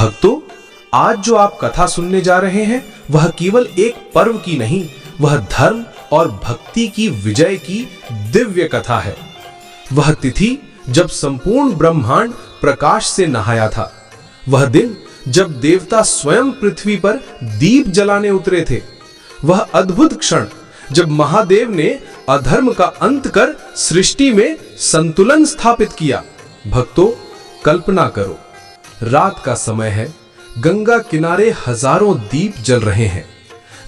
भक्तों, आज जो आप कथा सुनने जा रहे हैं वह केवल एक पर्व की नहीं, वह धर्म और भक्ति की विजय की दिव्य कथा है। वह तिथि जब संपूर्ण ब्रह्मांड प्रकाश से नहाया था, वह दिन जब देवता स्वयं पृथ्वी पर दीप जलाने उतरे थे, वह अद्भुत क्षण जब महादेव ने अधर्म का अंत कर सृष्टि में संतुलन स्थापित किया। भक्तों, कल्पना करो, रात का समय है, गंगा किनारे हजारों दीप जल रहे हैं।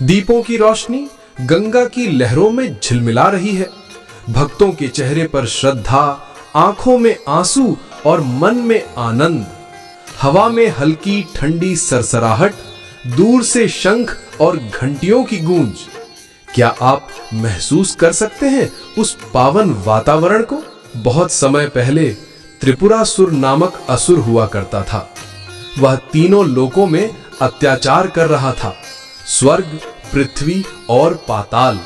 दीपों की रोशनी गंगा की लहरों में झिलमिला रही है। भक्तों के चेहरे पर श्रद्धा, आंखों में आंसू और मन में आनंद। हवा में हल्की ठंडी सरसराहट, दूर से शंख और घंटियों की गूंज। क्या आप महसूस कर सकते हैं उस पावन वातावरण को? बहुत समय पहले त्रिपुरासुर नामक असुर हुआ करता था। वह तीनों लोकों में अत्याचार कर रहा था, स्वर्ग, पृथ्वी और पाताल।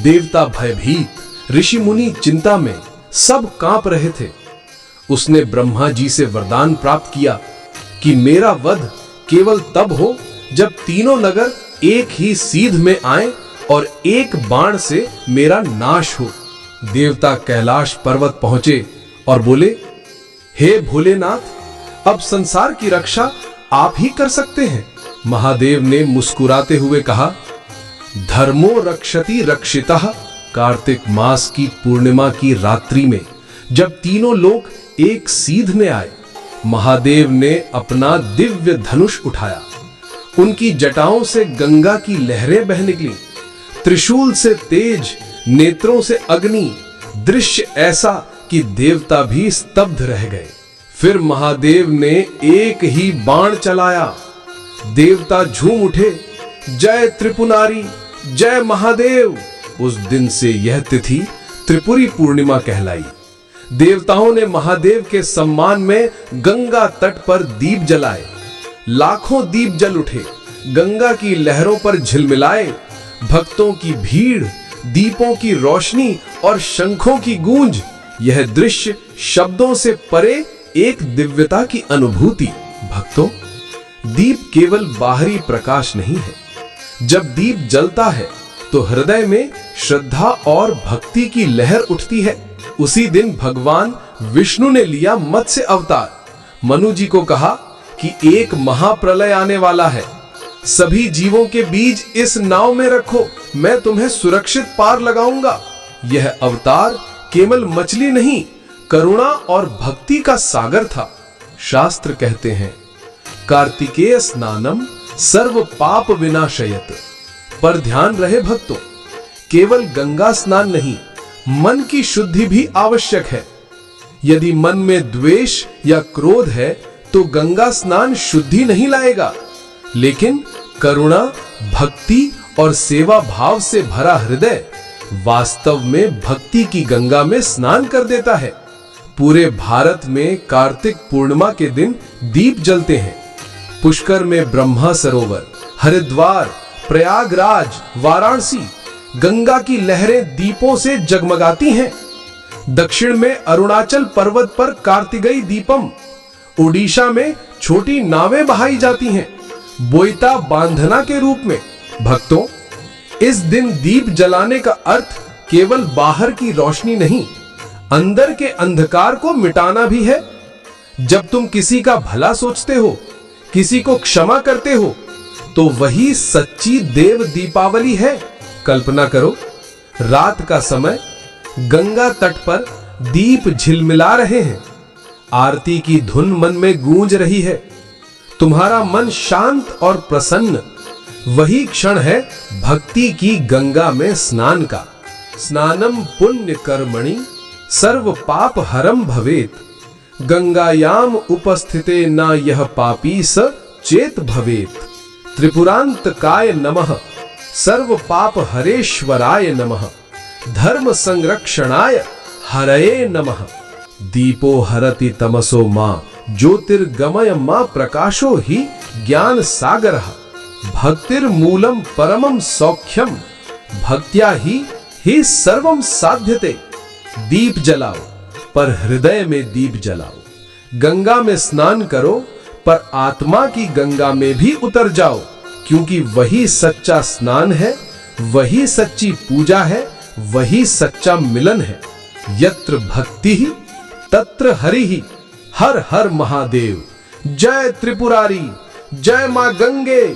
देवता भयभीत, ऋषि मुनि चिंता में, सब कांप रहे थे। उसने ब्रह्मा जी से वरदान प्राप्त किया कि मेरा वध केवल तब हो जब तीनों नगर एक ही सीध में आए और एक बाण से मेरा नाश हो। देवता कैलाश पर्वत पहुंचे और बोले, हे भोलेनाथ, अब संसार की रक्षा आप ही कर सकते हैं। महादेव ने मुस्कुराते हुए कहा, धर्मो रक्षति रक्षितः। कार्तिक मास की पूर्णिमा की रात्रि में जब तीनों लोग एक सीध में आए, महादेव ने अपना दिव्य धनुष उठाया। उनकी जटाओं से गंगा की लहरें बह निकली, त्रिशूल से तेज, नेत्रों से अग्नि। दृश्य ऐसा कि देवता भी स्तब्ध रह गए। फिर महादेव ने एक ही बाण चलाया। देवता झूम उठे, जय त्रिपुरारी, जय महादेव। उस दिन से यह तिथि त्रिपुरी पूर्णिमा कहलाई। देवताओं ने महादेव के सम्मान में गंगा तट पर दीप जलाए। लाखों दीप जल उठे, गंगा की लहरों पर झिलमिलाए। भक्तों की भीड़, दीपों की रोशनी और शंखों की गूंज, यह दृश्य शब्दों से परे एक दिव्यता की अनुभूति। भक्तों, दीप केवल बाहरी प्रकाश नहीं है। जब दीप जलता है तो हृदय में श्रद्धा और भक्ति की लहर उठती है। उसी दिन भगवान विष्णु ने लिया मत्स्य अवतार। मनु जी को कहा कि एक महाप्रलय आने वाला है, सभी जीवों के बीज इस नाव में रखो, मैं तुम्हें सुरक्षित पार लगाऊंगा। यह अवतार केवल मछली नहीं, करुणा और भक्ति का सागर था। शास्त्र कहते हैं, कार्तिकेय स्नानम सर्व पाप विनाशयत। पर ध्यान रहे भक्तों, केवल गंगा स्नान नहीं, मन की शुद्धि भी आवश्यक है। यदि मन में द्वेष या क्रोध है तो गंगा स्नान शुद्धि नहीं लाएगा, लेकिन करुणा, भक्ति और सेवा भाव से भरा हृदय वास्तव में भक्ति की गंगा में स्नान कर देता है। पूरे भारत में कार्तिक पूर्णिमा के दिन दीप जलते हैं। पुष्कर में ब्रह्मा सरोवर, हरिद्वार, प्रयागराज, वाराणसी, गंगा की लहरें दीपों से जगमगाती हैं। दक्षिण में अरुणाचल पर्वत पर कार्तिकेय दीपम, ओडिशा में छोटी नावें बहाई जाती हैं, बोईता बांधना के रूप में। भक्तों, इस दिन दीप जलाने का अर्थ केवल बाहर की रोशनी नहीं, अंदर के अंधकार को मिटाना भी है। जब तुम किसी का भला सोचते हो, किसी को क्षमा करते हो, तो वही सच्ची देव दीपावली है। कल्पना करो, रात का समय, गंगा तट पर दीप झिलमिला रहे हैं, आरती की धुन मन में गूंज रही है, तुम्हारा मन शांत और प्रसन्न। वही क्षण है भक्ति की गंगा में स्नान का। स्नानम पुण्य कर्मणि सर्व पाप हरम भवेत, गंगायाम उपस्थिते न यह पापी स चेत भवेत। त्रिपुरांतकाय नमः, सर्व पाप हरेश्वराय नमः, धर्म संरक्षणाय हरये नमः। दीपो हरति तमसो मां, ज्योतिर्गमय मां प्रकाशो हि ज्ञान सागरः। भक्तिर्मूलम परमम सौख्यम, भक्त्या ही सर्वम साध्यते। दीप जलाओ, पर हृदय में दीप जलाओ। गंगा में स्नान करो, पर आत्मा की गंगा में भी उतर जाओ, क्योंकि वही सच्चा स्नान है, वही सच्ची पूजा है, वही सच्चा मिलन है। यत्र भक्ति ही तत्र हरि ही। हर हर महादेव। जय त्रिपुरारी, जय मां गंगे।